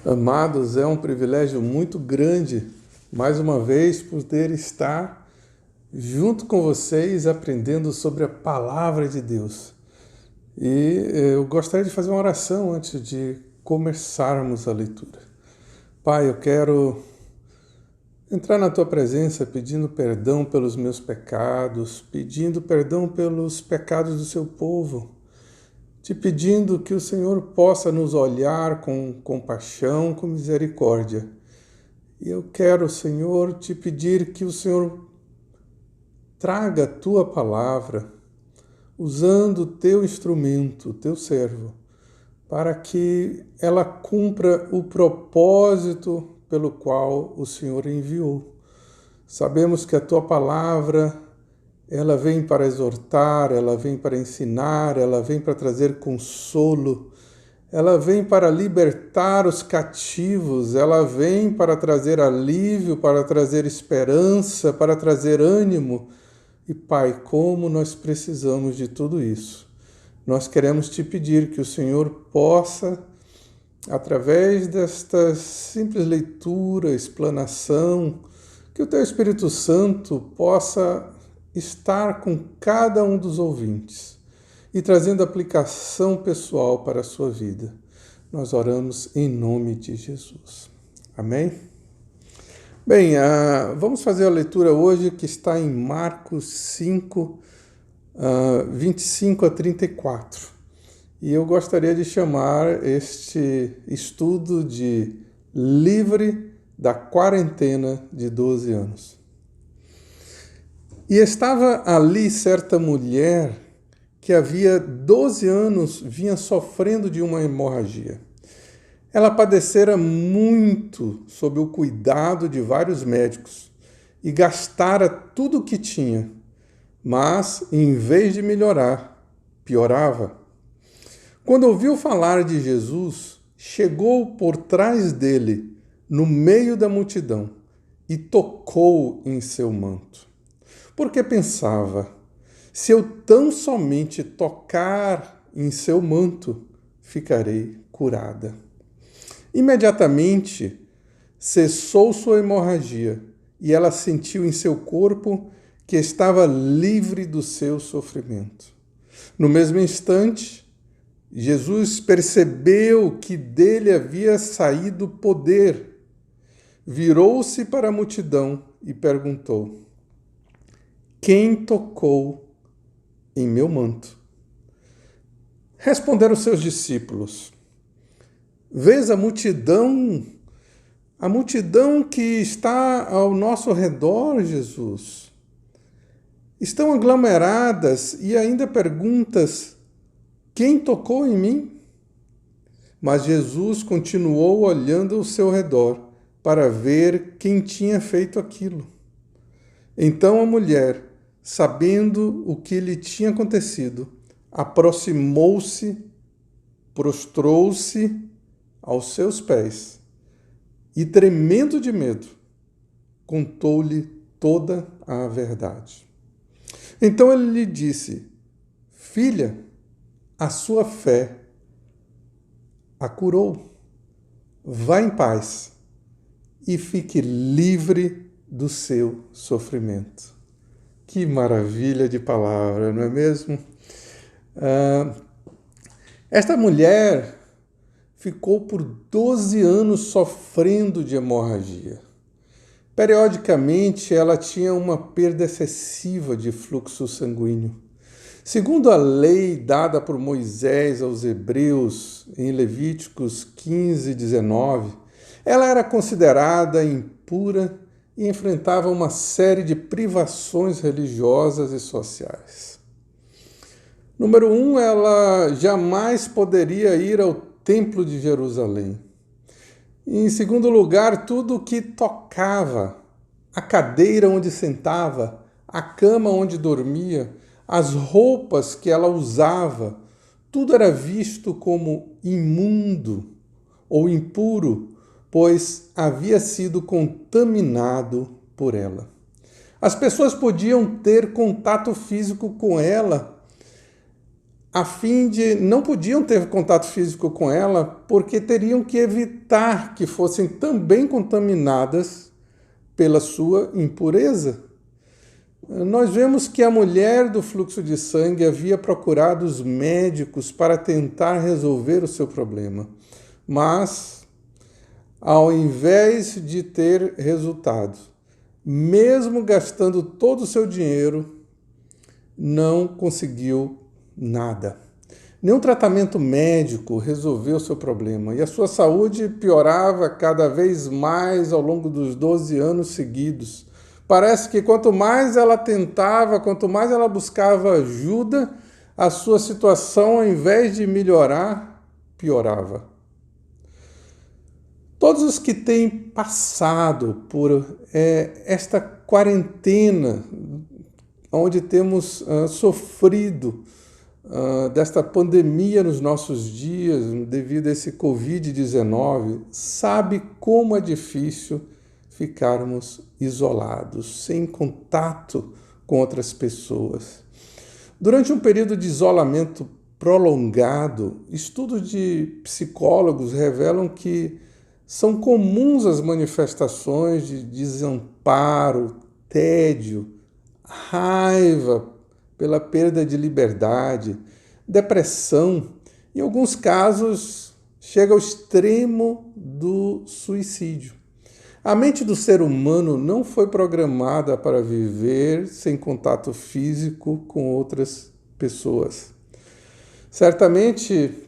Amados, é um privilégio muito grande, mais uma vez, poder estar junto com vocês aprendendo sobre a palavra de Deus. E eu gostaria de fazer uma oração antes de começarmos a leitura. Pai, eu quero entrar na Tua presença pedindo perdão pelos meus pecados, pedindo perdão pelos pecados do Seu povo, te pedindo que o Senhor possa nos olhar com compaixão, com misericórdia. E eu quero, Senhor, te pedir que o Senhor traga a Tua palavra, usando o Teu instrumento, o Teu servo, para que ela cumpra o propósito pelo qual o Senhor enviou. Sabemos que a Tua palavra, ela vem para exortar, ela vem para ensinar, ela vem para trazer consolo, ela vem para libertar os cativos, ela vem para trazer alívio, para trazer esperança, para trazer ânimo. E, Pai, como nós precisamos de tudo isso. Nós queremos te pedir que o Senhor possa, através desta simples leitura, explanação, que o Teu Espírito Santo possa estar com cada um dos ouvintes e trazendo aplicação pessoal para a sua vida. Nós oramos em nome de Jesus. Amém? Bem, vamos fazer a leitura hoje que está em Marcos 5, 25 a 34. E eu gostaria de chamar este estudo de Livre da Quarentena de 12 anos. E estava ali certa mulher que havia 12 anos vinha sofrendo de uma hemorragia. Ela padecera muito sob o cuidado de vários médicos e gastara tudo o que tinha, mas, em vez de melhorar, piorava. Quando ouviu falar de Jesus, chegou por trás dele, no meio da multidão, e tocou em seu manto. Porque pensava, se eu tão somente tocar em seu manto, ficarei curada. Imediatamente cessou sua hemorragia e ela sentiu em seu corpo que estava livre do seu sofrimento. No mesmo instante, Jesus percebeu que dele havia saído poder. Virou-se para a multidão e perguntou: quem tocou em meu manto? Responderam seus discípulos: vês a multidão que está ao nosso redor, Jesus. Estão aglomeradas e ainda perguntas: quem tocou em mim? Mas Jesus continuou olhando ao seu redor para ver quem tinha feito aquilo. Então a mulher, sabendo o que lhe tinha acontecido, aproximou-se, prostrou-se aos seus pés e, tremendo de medo, contou-lhe toda a verdade. Então ele lhe disse: filha, a sua fé a curou. Vá em paz e fique livre do seu sofrimento. Que maravilha de palavra, não é mesmo? Esta mulher ficou por 12 anos sofrendo de hemorragia. Periodicamente, ela tinha uma perda excessiva de fluxo sanguíneo. Segundo a lei dada por Moisés aos hebreus em Levíticos 15, 19, ela era considerada impura e enfrentava uma série de privações religiosas e sociais. Número 1, ela jamais poderia ir ao Templo de Jerusalém. Em segundo lugar, tudo o que tocava, a cadeira onde sentava, a cama onde dormia, as roupas que ela usava, tudo era visto como imundo ou impuro, pois havia sido contaminado por ela. As pessoas podiam ter contato físico com ela a fim de não podiam ter contato físico com ela porque teriam que evitar que fossem também contaminadas pela sua impureza. Nós vemos que a mulher do fluxo de sangue havia procurado os médicos para tentar resolver o seu problema, mas, ao invés de ter resultado, mesmo gastando todo o seu dinheiro, não conseguiu nada. Nenhum tratamento médico resolveu o seu problema e a sua saúde piorava cada vez mais ao longo dos 12 anos seguidos. Parece que quanto mais ela tentava, quanto mais ela buscava ajuda, a sua situação, ao invés de melhorar, piorava. Todos os que têm passado por esta quarentena, onde temos sofrido desta pandemia nos nossos dias, devido a esse Covid-19, sabe como é difícil ficarmos isolados, sem contato com outras pessoas. Durante um período de isolamento prolongado, estudos de psicólogos revelam que são comuns as manifestações de desamparo, tédio, raiva pela perda de liberdade, depressão, em alguns casos chega ao extremo do suicídio. A mente do ser humano não foi programada para viver sem contato físico com outras pessoas. Certamente,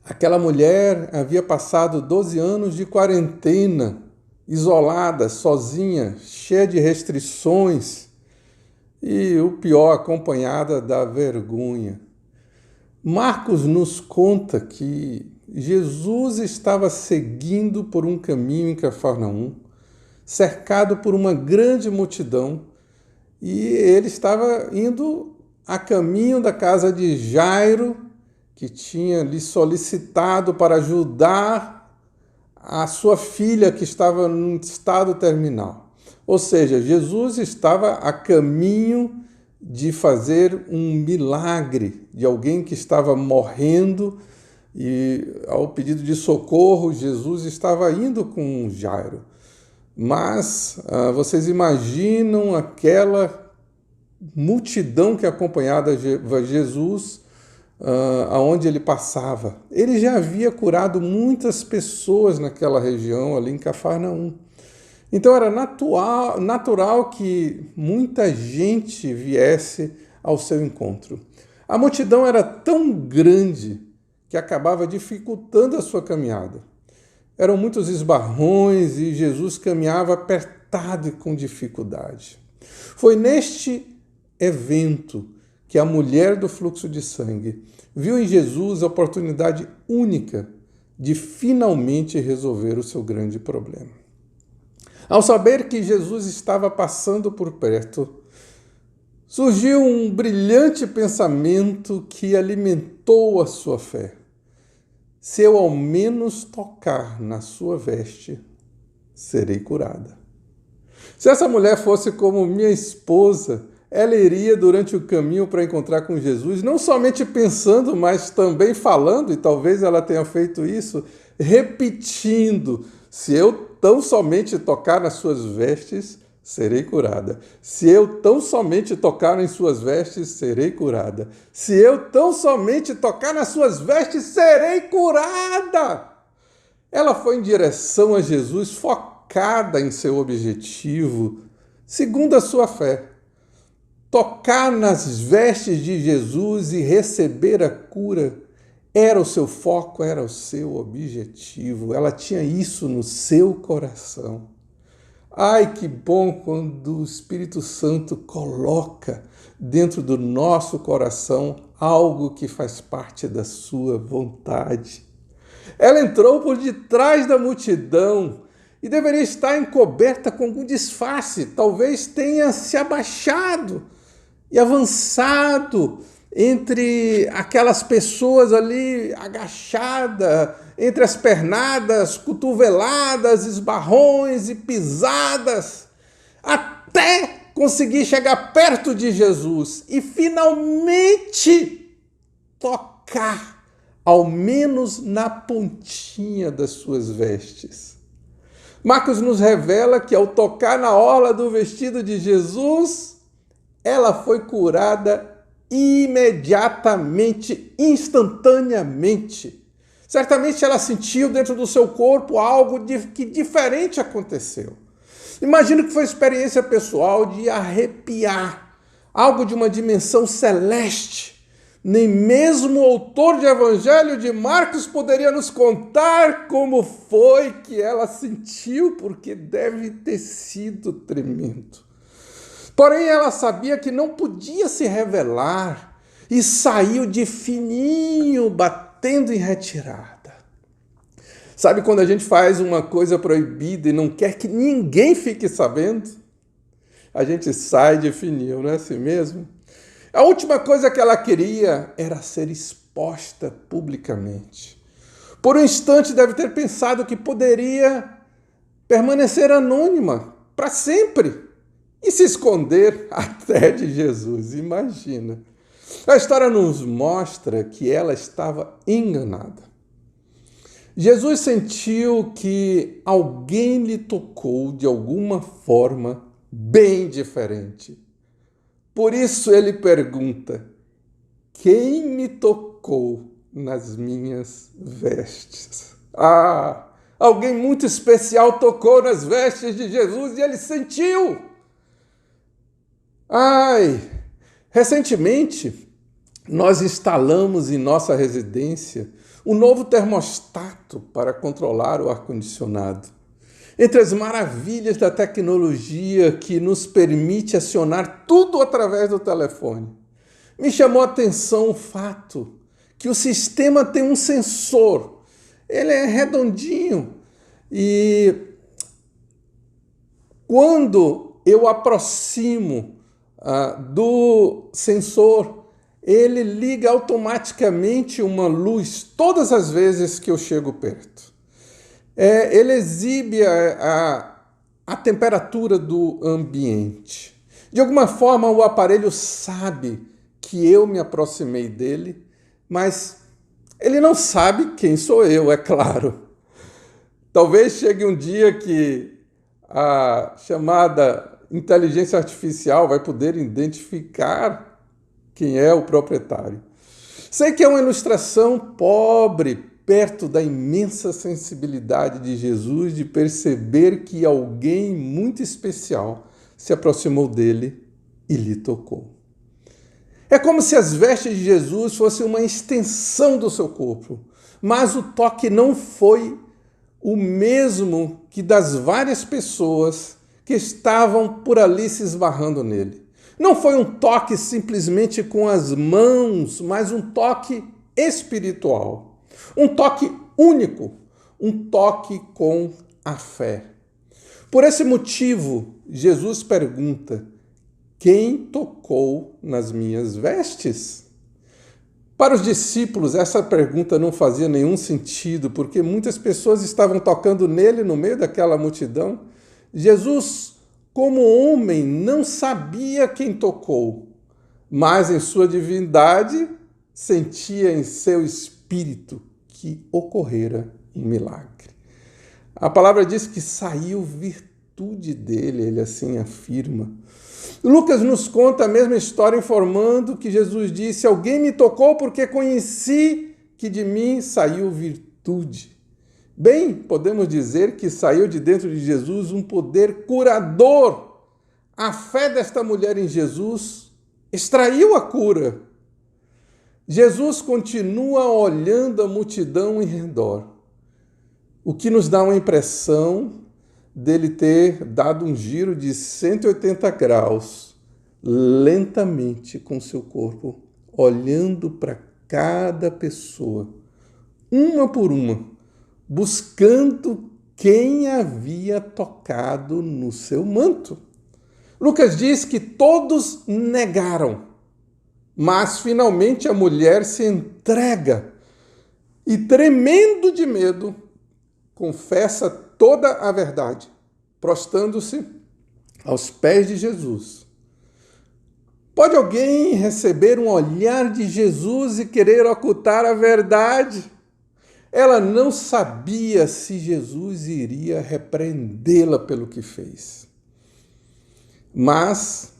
aquela mulher havia passado 12 anos de quarentena, isolada, sozinha, cheia de restrições e, o pior, acompanhada da vergonha. Marcos nos conta que Jesus estava seguindo por um caminho em Cafarnaum, cercado por uma grande multidão, e ele estava indo a caminho da casa de Jairo, que tinha lhe solicitado para ajudar a sua filha que estava num estado terminal. Ou seja, Jesus estava a caminho de fazer um milagre de alguém que estava morrendo e, ao pedido de socorro, Jesus estava indo com Jairo. Mas vocês imaginam aquela multidão que acompanhava Jesus aonde ele passava. Ele já havia curado muitas pessoas naquela região, ali em Cafarnaum. Então era natural que muita gente viesse ao seu encontro. A multidão era tão grande que acabava dificultando a sua caminhada. Eram muitos esbarrões e Jesus caminhava apertado e com dificuldade. Foi neste evento que a mulher do fluxo de sangue viu em Jesus a oportunidade única de finalmente resolver o seu grande problema. Ao saber que Jesus estava passando por perto, surgiu um brilhante pensamento que alimentou a sua fé. Se eu ao menos tocar na sua veste, serei curada. Se essa mulher fosse como minha esposa, ela iria durante o caminho para encontrar com Jesus, não somente pensando, mas também falando, e talvez ela tenha feito isso, repetindo: se eu tão somente tocar nas suas vestes, serei curada. Se eu tão somente tocar em suas vestes, serei curada. Se eu tão somente tocar nas suas vestes, serei curada. Ela foi em direção a Jesus, focada em seu objetivo, segundo a sua fé. Tocar nas vestes de Jesus e receber a cura era o seu foco, era o seu objetivo. Ela tinha isso no seu coração. Ai, que bom quando o Espírito Santo coloca dentro do nosso coração algo que faz parte da sua vontade. Ela entrou por detrás da multidão e deveria estar encoberta com algum disfarce. Talvez tenha se abaixado e avançado entre aquelas pessoas ali agachadas, entre as pernadas, cotoveladas, esbarrões e pisadas, até conseguir chegar perto de Jesus e finalmente tocar, ao menos na pontinha das suas vestes. Marcos nos revela que ao tocar na orla do vestido de Jesus, ela foi curada imediatamente, instantaneamente. Certamente ela sentiu dentro do seu corpo algo que diferente aconteceu. Imagino que foi experiência pessoal de arrepiar, algo de uma dimensão celeste. Nem mesmo o autor de Evangelho de Marcos poderia nos contar como foi que ela sentiu, porque deve ter sido tremendo. Porém, ela sabia que não podia se revelar e saiu de fininho, batendo em retirada. Sabe quando a gente faz uma coisa proibida e não quer que ninguém fique sabendo? A gente sai de fininho, não é assim mesmo? A última coisa que ela queria era ser exposta publicamente. Por um instante deve ter pensado que poderia permanecer anônima para sempre e se esconder até de Jesus. Imagina. A história nos mostra que ela estava enganada. Jesus sentiu que alguém lhe tocou de alguma forma bem diferente. Por isso ele pergunta: quem me tocou nas minhas vestes? Alguém muito especial tocou nas vestes de Jesus e ele sentiu. Recentemente nós instalamos em nossa residência um novo termostato para controlar o ar-condicionado. Entre as maravilhas da tecnologia que nos permite acionar tudo através do telefone, me chamou a atenção o fato que o sistema tem um sensor. Ele é redondinho e quando eu aproximo do sensor, ele liga automaticamente uma luz todas as vezes que eu chego perto. Ele exibe a temperatura do ambiente. De alguma forma, o aparelho sabe que eu me aproximei dele, mas ele não sabe quem sou eu, é claro. Talvez chegue um dia que a chamada inteligência artificial vai poder identificar quem é o proprietário. Sei que é uma ilustração pobre, perto da imensa sensibilidade de Jesus de perceber que alguém muito especial se aproximou dele e lhe tocou. É como se as vestes de Jesus fossem uma extensão do seu corpo, mas o toque não foi o mesmo que das várias pessoas que estavam por ali se esbarrando nele. Não foi um toque simplesmente com as mãos, mas um toque espiritual. Um toque único, um toque com a fé. Por esse motivo, Jesus pergunta: quem tocou nas minhas vestes? Para os discípulos, essa pergunta não fazia nenhum sentido, porque muitas pessoas estavam tocando nele no meio daquela multidão. Jesus, como homem, não sabia quem tocou, mas em sua divindade sentia em seu espírito que ocorrera um milagre. A palavra diz que saiu virtude dele, ele assim afirma. Lucas nos conta a mesma história, informando que Jesus disse: alguém me tocou porque conheci que de mim saiu virtude. Bem, podemos dizer que saiu de dentro de Jesus um poder curador. A fé desta mulher em Jesus extraiu a cura. Jesus continua olhando a multidão em redor, o que nos dá uma impressão dele ter dado um giro de 180 graus, lentamente com seu corpo, olhando para cada pessoa, uma por uma, buscando quem havia tocado no seu manto. Lucas diz que todos negaram, mas finalmente a mulher se entrega e, tremendo de medo, confessa toda a verdade, prostrando-se aos pés de Jesus. Pode alguém receber um olhar de Jesus e querer ocultar a verdade? Ela não sabia se Jesus iria repreendê-la pelo que fez. Mas,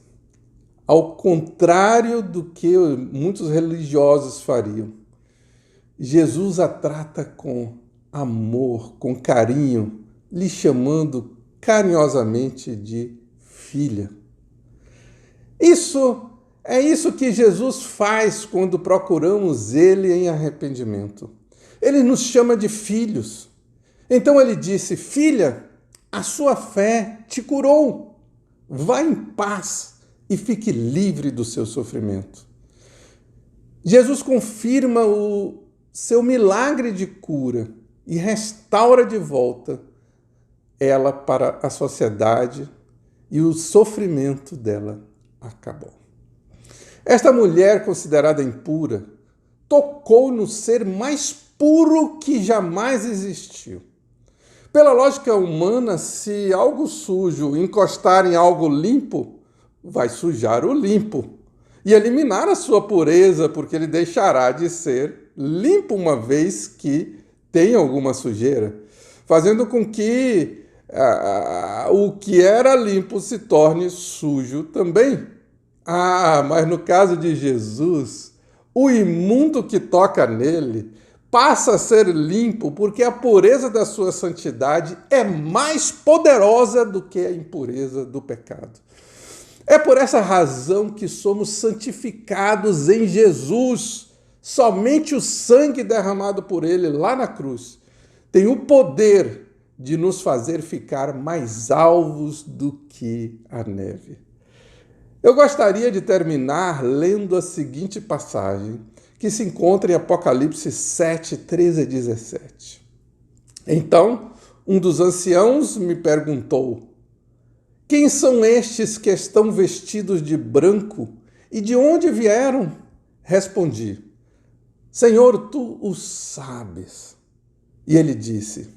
ao contrário do que muitos religiosos fariam, Jesus a trata com amor, com carinho, lhe chamando carinhosamente de filha. É isso que Jesus faz quando procuramos Ele em arrependimento. Ele nos chama de filhos. Então ele disse: filha, a sua fé te curou. Vá em paz e fique livre do seu sofrimento. Jesus confirma o seu milagre de cura e restaura de volta ela para a sociedade, e o sofrimento dela acabou. Esta mulher, considerada impura, tocou no ser mais puro que jamais existiu. Pela lógica humana, se algo sujo encostar em algo limpo, vai sujar o limpo e eliminar a sua pureza, porque ele deixará de ser limpo uma vez que tem alguma sujeira, fazendo com que o que era limpo se torne sujo também. Mas no caso de Jesus, o imundo que toca nele passa a ser limpo, porque a pureza da sua santidade é mais poderosa do que a impureza do pecado. É por essa razão que somos santificados em Jesus. Somente o sangue derramado por ele lá na cruz tem o poder de nos fazer ficar mais alvos do que a neve. Eu gostaria de terminar lendo a seguinte passagem, que se encontra em Apocalipse 7, 13 a 17. Então, um dos anciãos me perguntou: quem são estes que estão vestidos de branco e de onde vieram? Respondi: Senhor, tu o sabes. E ele disse: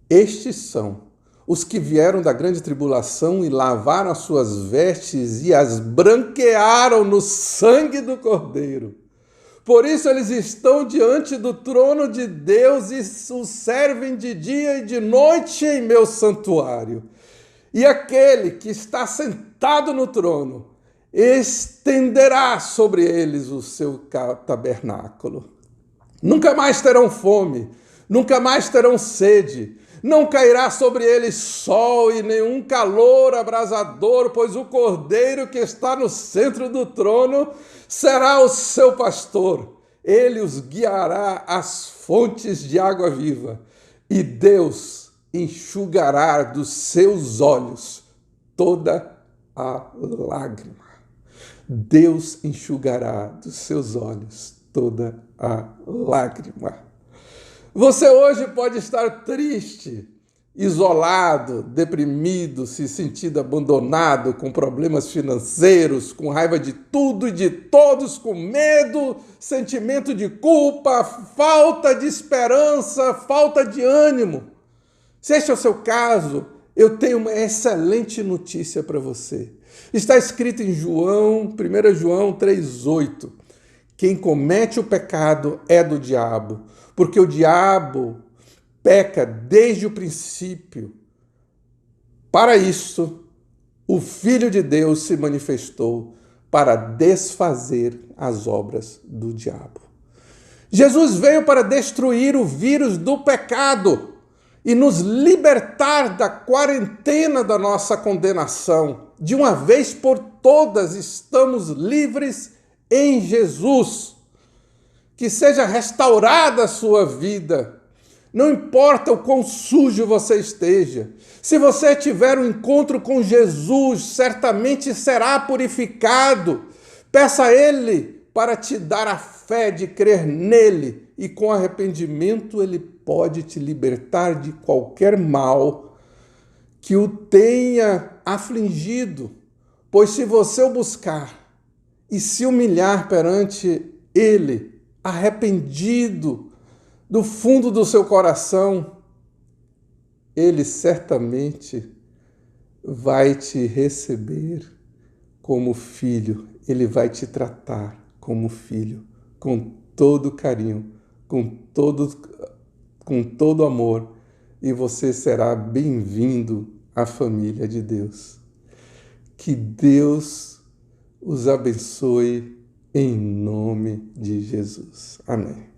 estes são os que vieram da grande tribulação e lavaram as suas vestes e as branquearam no sangue do Cordeiro. Por isso eles estão diante do trono de Deus e o servem de dia e de noite em meu santuário. E aquele que está sentado no trono estenderá sobre eles o seu tabernáculo. Nunca mais terão fome, nunca mais terão sede. Não cairá sobre eles sol e nenhum calor abrasador, pois o Cordeiro que está no centro do trono será o seu pastor. Ele os guiará às fontes de água viva, e Deus enxugará dos seus olhos toda a lágrima. Deus enxugará dos seus olhos toda a lágrima. Você hoje pode estar triste, isolado, deprimido, se sentindo abandonado, com problemas financeiros, com raiva de tudo e de todos, com medo, sentimento de culpa, falta de esperança, falta de ânimo. Se este é o seu caso, eu tenho uma excelente notícia para você. Está escrito em 1 João 3,8. Quem comete o pecado é do diabo, porque o diabo peca desde o princípio. Para isso, o Filho de Deus se manifestou para desfazer as obras do diabo. Jesus veio para destruir o vírus do pecado e nos libertar da quarentena da nossa condenação. De uma vez por todas, estamos livres em Jesus. Que seja restaurada a sua vida. Não importa o quão sujo você esteja. Se você tiver um encontro com Jesus, certamente será purificado. Peça a Ele para te dar a fé de crer nele. E com arrependimento Ele pode te libertar de qualquer mal que o tenha afligido. Pois se você o buscar e se humilhar perante Ele, arrependido do fundo do seu coração, Ele certamente vai te receber como filho Ele vai te tratar como filho, com todo carinho, com todo amor, e você será bem-vindo à família de Deus. Que Deus os abençoe em nome de Jesus. Amém.